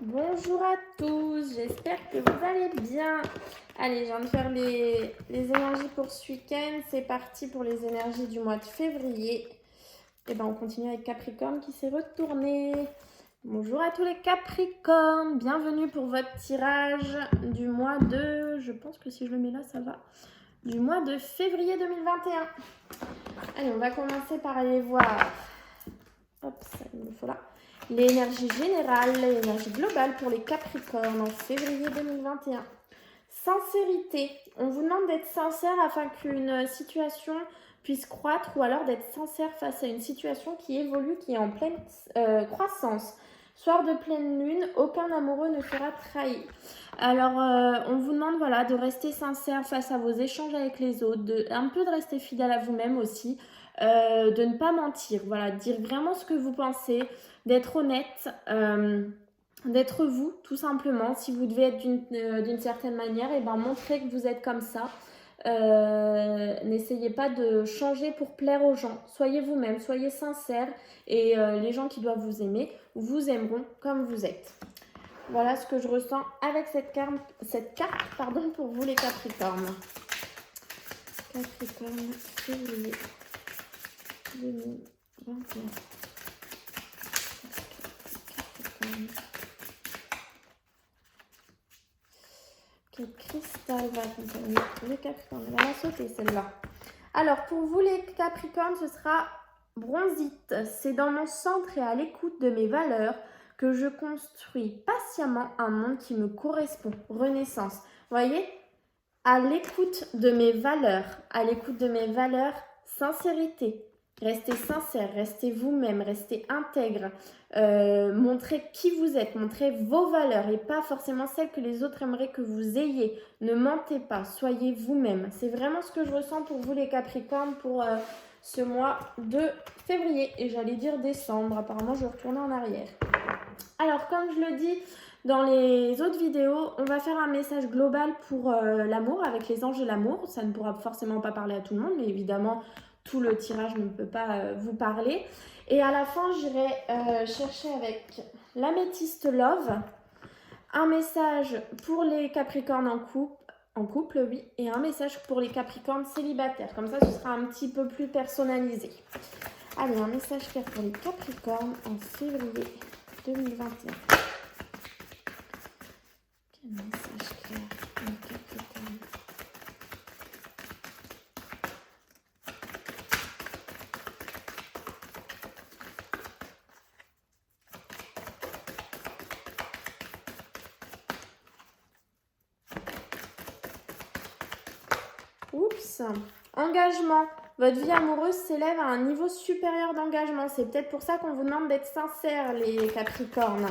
Bonjour à tous, j'espère que vous allez bien. Allez, je viens de faire les énergies pour ce week-end. C'est parti pour les énergies du mois de février. Et ben on continue avec Capricorne qui s'est retourné. Bonjour à tous les Capricornes, bienvenue pour votre tirage du mois de... Je pense que si je le mets là, ça va. Du mois de février 2021. Allez, on va commencer par aller voir... Hop, ça il me faut là. L'énergie générale, l'énergie globale pour les Capricornes en février 2021. Sincérité. On vous demande d'être sincère afin qu'une situation puisse croître ou alors d'être sincère face à une situation qui évolue, qui est en pleine croissance. Soir de pleine lune, aucun amoureux ne sera trahi. Alors, on vous demande voilà, de rester sincère face à vos échanges avec les autres, un peu de rester fidèle à vous-même aussi, de ne pas mentir, voilà, de dire vraiment ce que vous pensez, d'être honnête, d'être vous, tout simplement. Si vous devez être d'une certaine manière, et ben montrez que vous êtes comme ça. N'essayez pas de changer pour plaire aux gens. Soyez vous-même, soyez sincère et les gens qui doivent vous aimer vous aimeront comme vous êtes. Voilà ce que je ressens avec cette carte pour vous les Capricornes. Capricorne, février 2021. Capricorne. Quel cristal va accompagner les Capricornes? Elle va la sauter celle-là. Alors pour vous les Capricornes, ce sera bronzite. C'est dans mon centre et à l'écoute de mes valeurs que je construis patiemment un monde qui me correspond. Renaissance. Vous voyez? À l'écoute de mes valeurs. À l'écoute de mes valeurs, sincérité. Restez sincère, restez vous-même, restez intègre. Montrez qui vous êtes, montrez vos valeurs et pas forcément celles que les autres aimeraient que vous ayez. Ne mentez pas, soyez vous-même. C'est vraiment ce que je ressens pour vous les Capricornes pour ce mois de février. Et j'allais dire décembre, apparemment je vais retourner en arrière. Alors comme je le dis dans les autres vidéos, on va faire un message global pour l'amour avec les anges de l'amour. Ça ne pourra forcément pas parler à tout le monde, mais évidemment tout le tirage ne peut pas vous parler. Et à la fin, j'irai chercher avec l'améthyste Love un message pour les Capricornes en couple, oui, et un message pour les Capricornes célibataires. Comme ça, ce sera un petit peu plus personnalisé. Allez, un message clair pour les Capricornes en février 2021. Quel message clair pour les Capricornes? Oups. Engagement. Votre vie amoureuse s'élève à un niveau supérieur d'engagement. C'est peut-être pour ça qu'on vous demande d'être sincère, les Capricornes.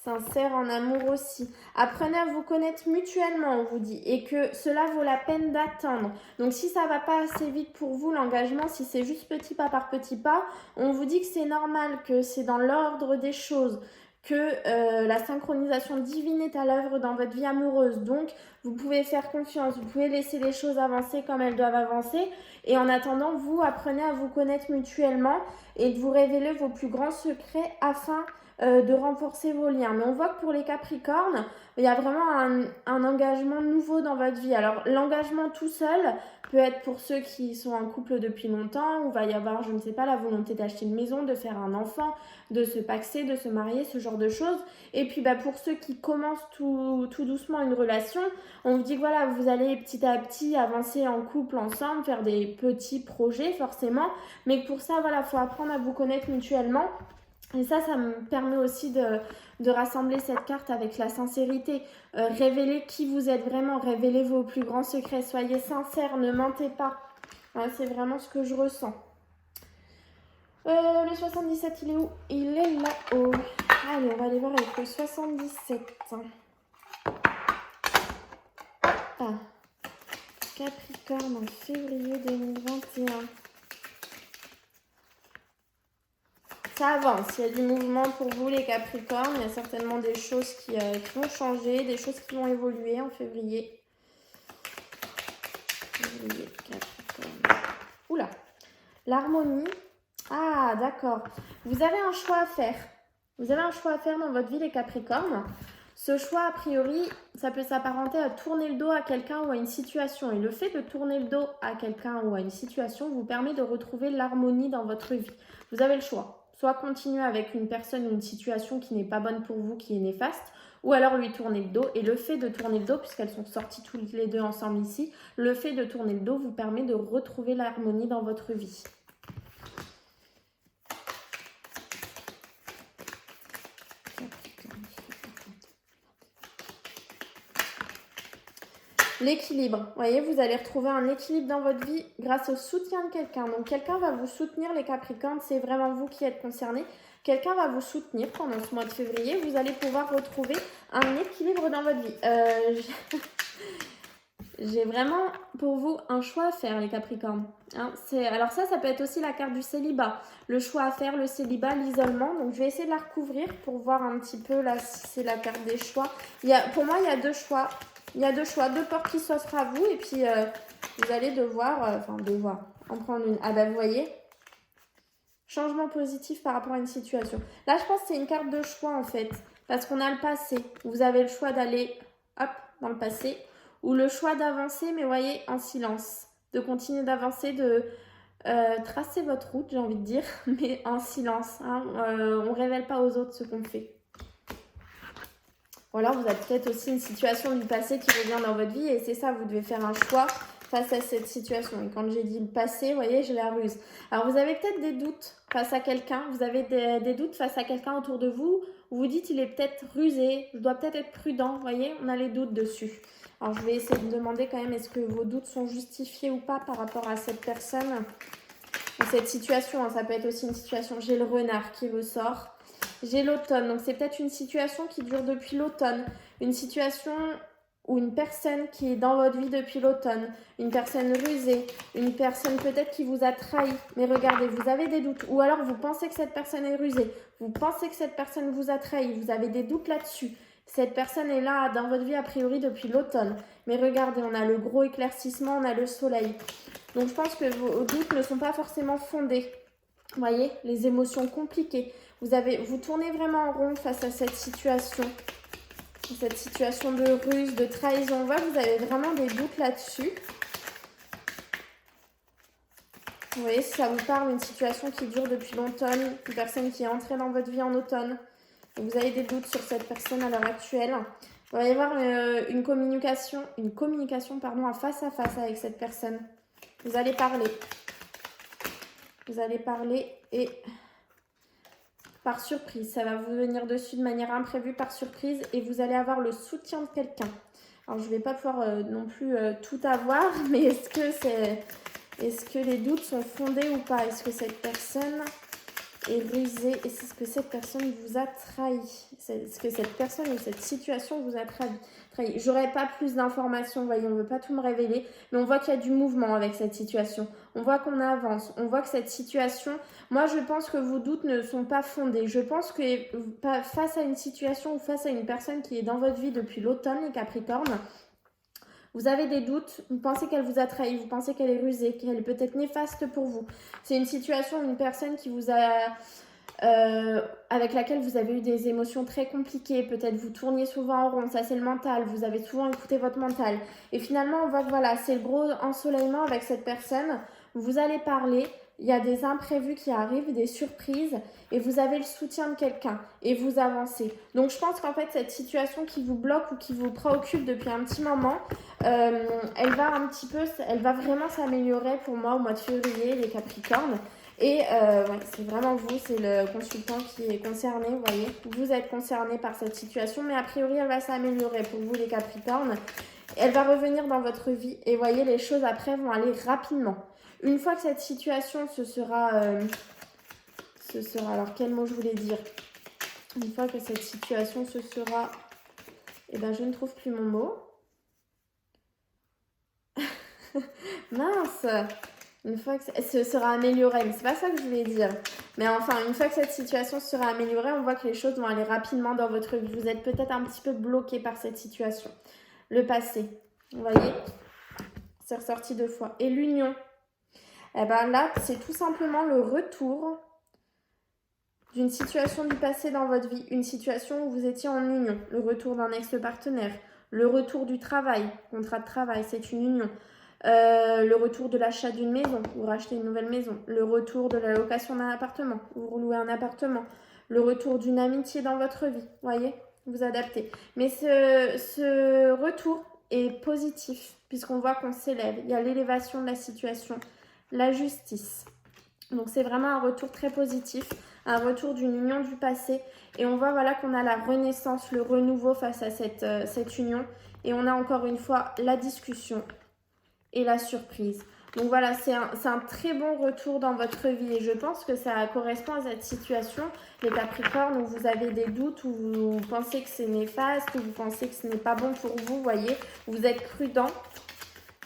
Sincère en amour aussi. Apprenez à vous connaître mutuellement, on vous dit, et que cela vaut la peine d'attendre. Donc si ça va pas assez vite pour vous, l'engagement, si c'est juste petit pas par petit pas, on vous dit que c'est normal, que c'est dans l'ordre des choses, que la synchronisation divine est à l'œuvre dans votre vie amoureuse. Donc, vous pouvez faire confiance, vous pouvez laisser les choses avancer comme elles doivent avancer. Et en attendant, vous apprenez à vous connaître mutuellement et de vous révéler vos plus grands secrets afin de renforcer vos liens. Mais on voit que pour les Capricornes, il y a vraiment un engagement nouveau dans votre vie. Alors, l'engagement tout seul peut être pour ceux qui sont en couple depuis longtemps, où il va y avoir, je ne sais pas, la volonté d'acheter une maison, de faire un enfant, de se paxer, de se marier, ce genre de choses. Et puis pour ceux qui commencent tout doucement une relation, on vous dit que voilà, vous allez petit à petit avancer en couple ensemble, faire des petits projets forcément, mais pour ça, voilà, il faut apprendre à vous connaître mutuellement. Et ça me permet aussi de rassembler cette carte avec la sincérité. Révélez qui vous êtes vraiment, révélez vos plus grands secrets, soyez sincères, ne mentez pas. Voilà, c'est vraiment ce que je ressens. Le 77, il est où? Il est là-haut. Allez, on va aller voir avec le 77. Ah. Capricorne en février 2021. Ça avance, il y a du mouvement pour vous les Capricornes, il y a certainement des choses qui vont changer, des choses qui vont évoluer en février. Février, Capricorne. Oula, l'harmonie. Ah, d'accord. Vous avez un choix à faire. Vous avez un choix à faire dans votre vie, les Capricornes. Ce choix, a priori, ça peut s'apparenter à tourner le dos à quelqu'un ou à une situation. Et le fait de tourner le dos à quelqu'un ou à une situation vous permet de retrouver l'harmonie dans votre vie. Vous avez le choix. Soit continuer avec une personne ou une situation qui n'est pas bonne pour vous, qui est néfaste, ou alors lui tourner le dos. Et le fait de tourner le dos, puisqu'elles sont sorties toutes les deux ensemble ici, le fait de tourner le dos vous permet de retrouver l'harmonie dans votre vie. L'équilibre. Vous voyez, vous allez retrouver un équilibre dans votre vie grâce au soutien de quelqu'un. Donc, quelqu'un va vous soutenir, les Capricornes. C'est vraiment vous qui êtes concernés. Quelqu'un va vous soutenir pendant ce mois de février. Vous allez pouvoir retrouver un équilibre dans votre vie. J'ai vraiment pour vous un choix à faire, les Capricornes. Hein, alors ça peut être aussi la carte du célibat. Le choix à faire, le célibat, l'isolement. Donc, je vais essayer de la recouvrir pour voir un petit peu là si c'est la carte des choix. Pour moi, il y a deux choix. Il y a deux choix, deux portes qui s'offrent à vous et puis vous allez devoir, en prendre une. Ah ben vous voyez, changement positif par rapport à une situation. Là, je pense que c'est une carte de choix en fait, parce qu'on a le passé. Vous avez le choix d'aller, hop, dans le passé, ou le choix d'avancer, mais vous voyez, en silence. De continuer d'avancer, de tracer votre route, j'ai envie de dire, mais en silence. Hein. On ne révèle pas aux autres ce qu'on fait. Ou alors vous avez peut-être aussi une situation du passé qui revient dans votre vie et c'est ça, vous devez faire un choix face à cette situation. Et quand j'ai dit le passé, vous voyez, je la ruse. Alors vous avez peut-être des doutes face à quelqu'un, vous avez des doutes face à quelqu'un autour de vous, où vous dites il est peut-être rusé, je dois peut-être être prudent, vous voyez, on a les doutes dessus. Alors je vais essayer de demander quand même, est-ce que vos doutes sont justifiés ou pas par rapport à cette personne, ou cette situation, hein, ça peut être aussi une situation, j'ai le renard qui ressort. J'ai l'automne, donc c'est peut-être une situation qui dure depuis l'automne, une situation ou une personne qui est dans votre vie depuis l'automne, une personne rusée, une personne peut-être qui vous a trahi, mais regardez, vous avez des doutes, ou alors vous pensez que cette personne est rusée, vous pensez que cette personne vous a trahi, vous avez des doutes là-dessus, cette personne est là dans votre vie a priori depuis l'automne, mais regardez, on a le gros éclaircissement, on a le soleil, donc je pense que vos doutes ne sont pas forcément fondés, vous voyez, les émotions compliquées. Vous tournez vraiment en rond face à cette situation de ruse, de trahison. On voit que vous avez vraiment des doutes là-dessus. Vous voyez, si ça vous parle, une situation qui dure depuis l'automne, une personne qui est entrée dans votre vie en automne, et vous avez des doutes sur cette personne à l'heure actuelle. Il va y avoir une communication en face à face avec cette personne. Vous allez parler. Vous allez parler et... par surprise, ça va vous venir dessus de manière imprévue par surprise et vous allez avoir le soutien de quelqu'un. Alors je ne vais pas pouvoir non plus tout avoir, mais est-ce que les doutes sont fondés ou pas? Est-ce que cette personne est rusée? Est-ce que cette personne vous a trahi? Est-ce que cette personne ou cette situation vous a trahi? J'aurais pas plus d'informations, vous voyez, on ne veut pas tout me révéler, mais on voit qu'il y a du mouvement avec cette situation. On voit qu'on avance, on voit que cette situation, moi je pense que vos doutes ne sont pas fondés. Je pense que face à une situation ou face à une personne qui est dans votre vie depuis l'automne, les Capricornes, vous avez des doutes, vous pensez qu'elle vous a trahi, vous pensez qu'elle est rusée, qu'elle est peut-être néfaste pour vous. C'est une situation, une personne qui vous a... avec laquelle vous avez eu des émotions très compliquées, peut-être vous tourniez souvent en rond, ça c'est le mental, vous avez souvent écouté votre mental. Et finalement, on voit que voilà, c'est le gros ensoleillement avec cette personne, vous allez parler, il y a des imprévus qui arrivent, des surprises, et vous avez le soutien de quelqu'un, et vous avancez. Donc je pense qu'en fait, cette situation qui vous bloque ou qui vous préoccupe depuis un petit moment, elle va vraiment s'améliorer pour moi au mois de février, les Capricornes. Et ouais, c'est vraiment vous, c'est le consultant qui est concerné, vous voyez. Vous êtes concerné par cette situation, mais a priori, elle va s'améliorer pour vous, les Capricornes. Elle va revenir dans votre vie et vous voyez, les choses après vont aller rapidement. Une fois que cette situation ce sera, alors quel mot je voulais dire? Une fois que cette situation se sera, eh ben je ne trouve plus mon mot. Mince! Une fois que ça sera amélioré, mais c'est pas ça que je voulais dire. Mais enfin, une fois que cette situation sera améliorée, on voit que les choses vont aller rapidement dans votre vie. Vous êtes peut-être un petit peu bloqué par cette situation. Le passé, vous voyez, c'est ressorti 2 fois. Et l'union, eh ben là, c'est tout simplement le retour d'une situation du passé dans votre vie, une situation où vous étiez en union, le retour d'un ex-partenaire, le retour du travail, contrat de travail, c'est une union, le retour de l'achat d'une maison, vous rachetez une nouvelle maison, le retour de la location d'un appartement, vous louez un appartement, le retour d'une amitié dans votre vie, voyez, vous adaptez. Mais ce retour est positif, puisqu'on voit qu'on s'élève, il y a l'élévation de la situation, la justice. Donc c'est vraiment un retour très positif, un retour d'une union du passé. Et on voit voilà, qu'on a la renaissance, le renouveau face à cette union. Et on a encore une fois la discussion et la surprise. Donc voilà, c'est un très bon retour dans votre vie. Et je pense que ça correspond à cette situation, les Capricornes, où vous avez des doutes, où vous pensez que c'est néfaste, où vous pensez que ce n'est pas bon pour vous, voyez. Vous êtes prudent.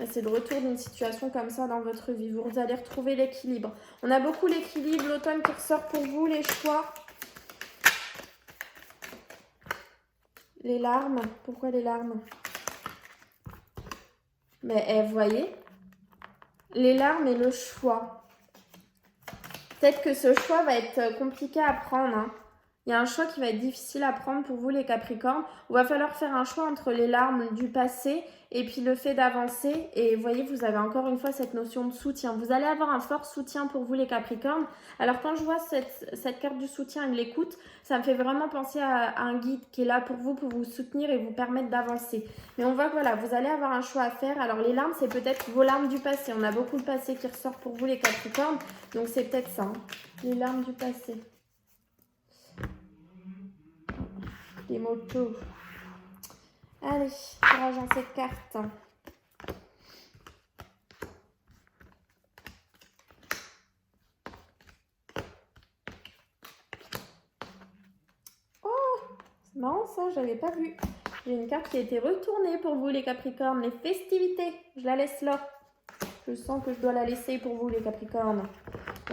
C'est le retour d'une situation comme ça dans votre vie. Vous allez retrouver l'équilibre. On a beaucoup l'équilibre, l'automne qui ressort pour vous, les choix. Les larmes. Pourquoi les larmes? Mais vous voyez, les larmes et le choix. Peut-être que ce choix va être compliqué à prendre. Hein. Il y a un choix qui va être difficile à prendre pour vous, les Capricornes. Il va falloir faire un choix entre les larmes du passé et puis le fait d'avancer. Et vous voyez, vous avez encore une fois cette notion de soutien. Vous allez avoir un fort soutien pour vous, les Capricornes. Alors, quand je vois cette carte du soutien et de l'écoute, ça me fait vraiment penser à un guide qui est là pour vous soutenir et vous permettre d'avancer. Mais on voit que voilà, vous allez avoir un choix à faire. Alors, les larmes, c'est peut-être vos larmes du passé. On a beaucoup de passé qui ressort pour vous, les Capricornes. Donc, c'est peut-être ça, hein, les larmes du passé. Les motos. Allez, tirage en cette carte. Oh, c'est marrant ça, j'avais pas vu. J'ai une carte qui a été retournée pour vous, les Capricornes. Les festivités, je la laisse là. Je sens que je dois la laisser pour vous, les Capricornes.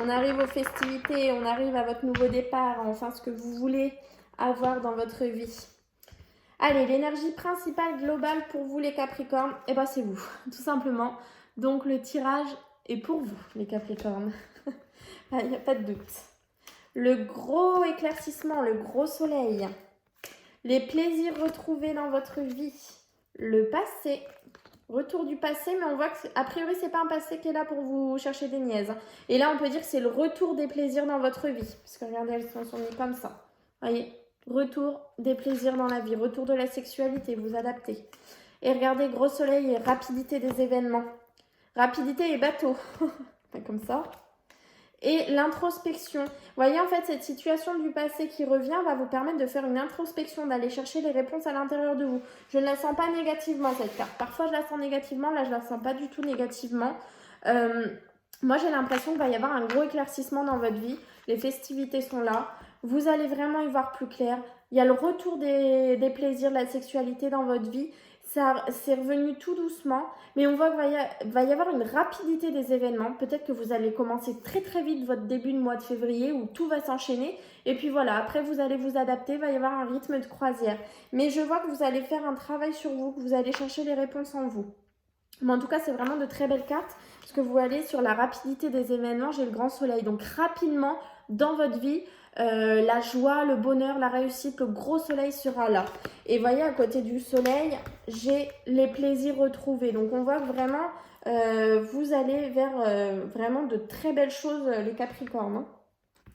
On arrive aux festivités, on arrive à votre nouveau départ, enfin ce que vous voulez avoir dans votre vie. Allez, l'énergie principale globale pour vous, les Capricornes, eh ben c'est vous, tout simplement. Donc, le tirage est pour vous, les Capricornes. Il n'y a pas de doute. Le gros éclaircissement, le gros soleil. Les plaisirs retrouvés dans votre vie. Le passé. Retour du passé, mais on voit que, a priori, c'est pas un passé qui est là pour vous chercher des niaises. Et là, on peut dire que c'est le retour des plaisirs dans votre vie. Parce que regardez, elles sont mises comme ça. Voyez, retour des plaisirs dans la vie, retour de la sexualité, vous adaptez. Et regardez, gros soleil et rapidité des événements. Rapidité et bateau, comme ça. Et l'introspection. Vous voyez, en fait, cette situation du passé qui revient va vous permettre de faire une introspection, d'aller chercher les réponses à l'intérieur de vous. Je ne la sens pas négativement, cette carte. Parfois, je la sens négativement. Là, je la sens pas du tout négativement. Moi, j'ai l'impression qu'il va y avoir un gros éclaircissement dans votre vie. Les festivités sont là. Vous allez vraiment y voir plus clair. Il y a le retour des plaisirs, de la sexualité dans votre vie. Ça, c'est revenu tout doucement, mais on voit qu'il va y avoir une rapidité des événements. Peut-être que vous allez commencer très très vite votre début de mois de février où tout va s'enchaîner. Et puis voilà, après vous allez vous adapter, il va y avoir un rythme de croisière. Mais je vois que vous allez faire un travail sur vous, que vous allez chercher les réponses en vous. Mais en tout cas, c'est vraiment de très belles cartes parce que vous allez sur la rapidité des événements. J'ai le grand soleil. Donc rapidement, dans votre vie, la joie, le bonheur, la réussite, le gros soleil sera là. Et voyez, à côté du soleil, j'ai les plaisirs retrouvés. Donc on voit que vraiment, vous allez vers vraiment de très belles choses, les Capricornes. Hein.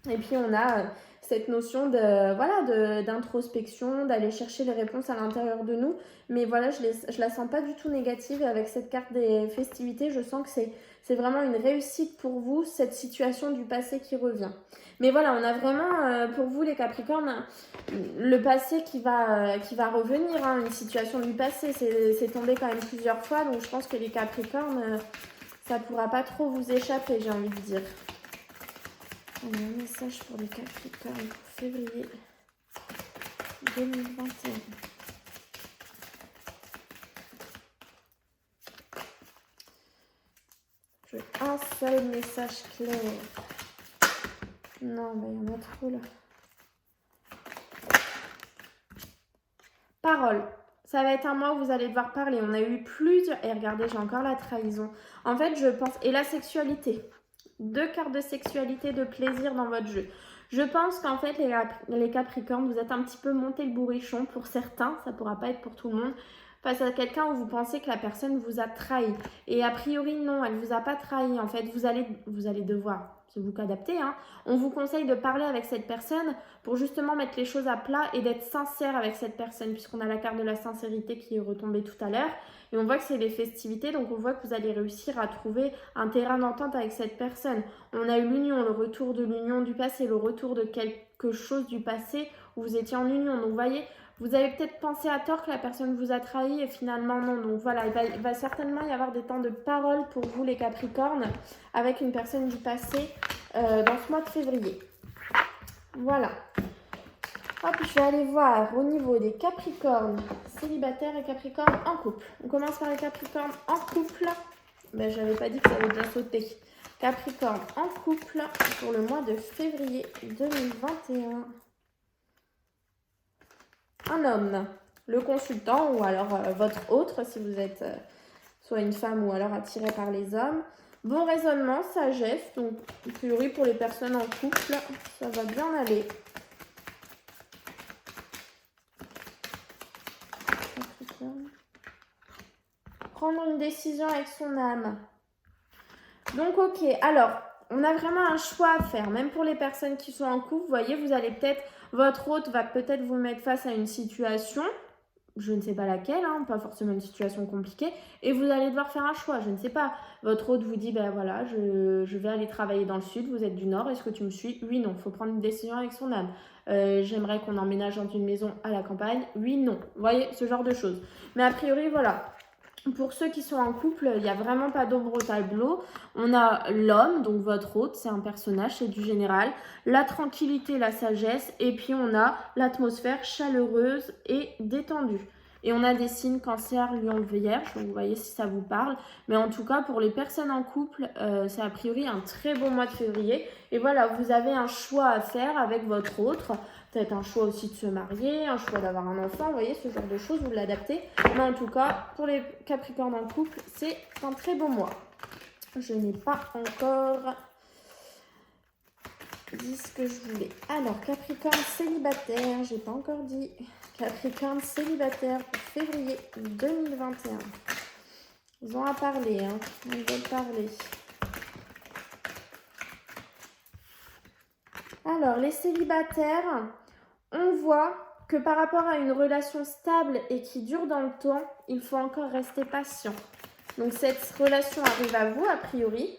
Et puis on a cette notion d'introspection, d'aller chercher les réponses à l'intérieur de nous. Mais voilà, je la sens pas du tout négative. Et avec cette carte des festivités, je sens que c'est vraiment une réussite pour vous, cette situation du passé qui revient. Mais voilà, on a vraiment pour vous, les Capricornes, le passé qui va revenir. Hein, une situation du passé, c'est tombé quand même plusieurs fois. Donc je pense que les Capricornes, ça pourra pas trop vous échapper, j'ai envie de dire. On a un message pour les Capricornes pour février 2021. Je veux un seul message clair. Non, mais il y en a trop là. Parole. Ça va être un mois où vous allez devoir parler. On a eu plusieurs... Et regardez, j'ai encore la trahison. En fait, je pense... Et la sexualité. 2 cartes de sexualité, de plaisir dans votre jeu. Je pense qu'en fait, les Capricornes, vous êtes un petit peu monté le bourrichon pour certains, ça ne pourra pas être pour tout le monde, face à quelqu'un où vous pensez que la personne vous a trahi. Et a priori, non, elle ne vous a pas trahi. En fait, vous allez devoir, c'est vous qu'adapter, hein. On vous conseille de parler avec cette personne pour justement mettre les choses à plat et d'être sincère avec cette personne, puisqu'on a la carte de la sincérité qui est retombée tout à l'heure. Et on voit que c'est les festivités, donc on voit que vous allez réussir à trouver un terrain d'entente avec cette personne. On a eu l'union, le retour de l'union du passé, le retour de quelque chose du passé où vous étiez en union. Donc vous voyez, vous avez peut-être pensé à tort que la personne vous a trahi et finalement non. Donc voilà, il va certainement y avoir des temps de parole pour vous les Capricornes avec une personne du passé dans ce mois de février. Voilà. Hop, je vais aller voir au niveau des Capricornes célibataires et Capricornes en couple. On commence par les Capricornes en couple. Ben, j'avais pas dit que ça avait bien sauté. Capricorne en couple pour le mois de février 2021. Un homme, le consultant ou alors votre autre si vous êtes soit une femme ou alors attiré par les hommes. Bon raisonnement, sagesse. Donc, a priori pour les personnes en couple, ça va bien aller. Prendre une décision avec son âme. Donc, ok. Alors, on a vraiment un choix à faire. Même pour les personnes qui sont en couple, vous voyez, vous allez peut-être... Votre hôte va peut-être vous mettre face à une situation. Je ne sais pas laquelle, hein, pas forcément une situation compliquée. Et vous allez devoir faire un choix. Je ne sais pas. Votre hôte vous dit, ben voilà, je vais aller travailler dans le sud. Vous êtes du nord. Est-ce que tu me suis? Oui, non. Il faut prendre une décision avec son âme. J'aimerais qu'on emménage dans une maison à la campagne. Oui, non. Vous voyez, ce genre de choses. Mais a priori, voilà. Pour ceux qui sont en couple, il n'y a vraiment pas d'ombre au tableau. On a l'homme, donc votre hôte, c'est un personnage, c'est du général. La tranquillité, la sagesse. Et puis on a l'atmosphère chaleureuse et détendue. Et on a des signes cancer, lion, vierge. Donc vous voyez si ça vous parle. Mais en tout cas, pour les personnes en couple, c'est a priori un très beau mois de février. Et voilà, vous avez un choix à faire avec votre autre. Peut-être un choix aussi de se marier, un choix d'avoir un enfant, vous voyez, ce genre de choses, vous l'adaptez. Mais en tout cas, pour les Capricornes en couple, c'est un très beau mois. Je n'ai pas encore dit ce que je voulais. Alors, Capricorne célibataire, j'ai pas encore dit. Capricorne célibataire pour février 2021. Ils ont à parler, hein. Ils veulent parler. Alors, les célibataires... On voit que par rapport à une relation stable et qui dure dans le temps, il faut encore rester patient. Donc cette relation arrive à vous, a priori.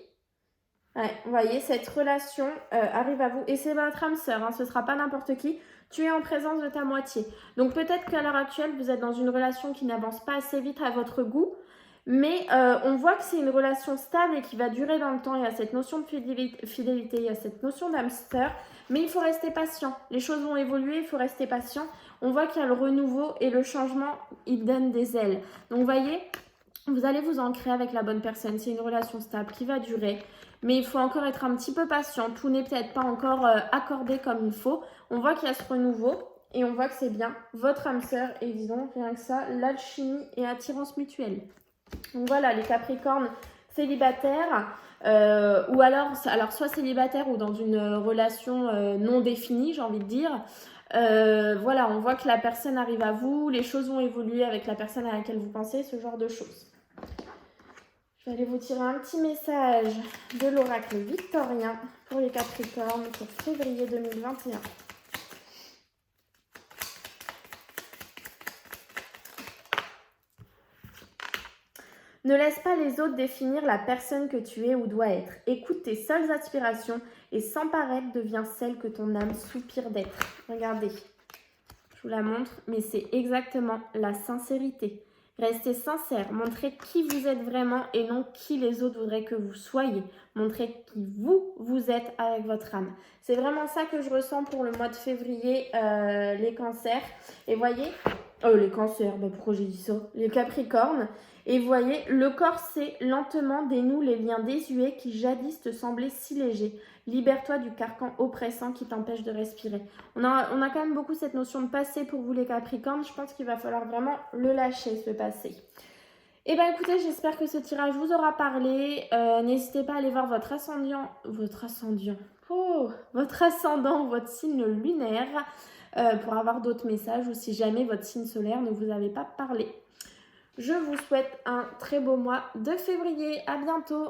Ouais, vous voyez, cette relation arrive à vous. Et c'est votre âme sœur, hein, ce ne sera pas n'importe qui. Tu es en présence de ta moitié. Donc peut-être qu'à l'heure actuelle, vous êtes dans une relation qui n'avance pas assez vite à votre goût. Mais on voit que c'est une relation stable et qui va durer dans le temps. Il y a cette notion de fidélité, il y a cette notion d'âme sœur. Mais il faut rester patient. Les choses vont évoluer, il faut rester patient. On voit qu'il y a le renouveau et le changement, il donne des ailes. Donc vous voyez, vous allez vous ancrer avec la bonne personne. C'est une relation stable qui va durer. Mais il faut encore être un petit peu patient. Tout n'est peut-être pas encore accordé comme il faut. On voit qu'il y a ce renouveau et on voit que c'est bien votre âme sœur. Et disons, rien que ça, l'alchimie et attirance mutuelle. Donc voilà, les Capricornes célibataires, ou alors soit célibataire ou dans une relation non définie, j'ai envie de dire. Voilà, on voit que la personne arrive à vous, les choses vont évoluer avec la personne à laquelle vous pensez, ce genre de choses. Je vais aller vous tirer un petit message de l'oracle victorien pour les Capricornes pour février 2021. Ne laisse pas les autres définir la personne que tu es ou dois être. Écoute tes seules aspirations et sans paraître deviens celle que ton âme soupire d'être. Regardez, je vous la montre, mais c'est exactement la sincérité. Restez sincère, montrez qui vous êtes vraiment et non qui les autres voudraient que vous soyez. Montrez qui vous êtes avec votre âme. C'est vraiment ça que je ressens pour le mois de février, les cancers. Et voyez, les cancers, ben pourquoi j'ai dit ça? Les Capricornes. Et vous voyez, le corset lentement dénoue les liens désuets qui jadis te semblaient si légers. Libère-toi du carcan oppressant qui t'empêche de respirer. On a quand même beaucoup cette notion de passé pour vous les Capricornes. Je pense qu'il va falloir vraiment le lâcher, ce passé. Et bien écoutez, j'espère que ce tirage vous aura parlé. N'hésitez pas à aller voir votre ascendant. votre ascendant ou votre signe lunaire pour avoir d'autres messages ou si jamais votre signe solaire ne vous avait pas parlé. Je vous souhaite un très beau mois de février. À bientôt!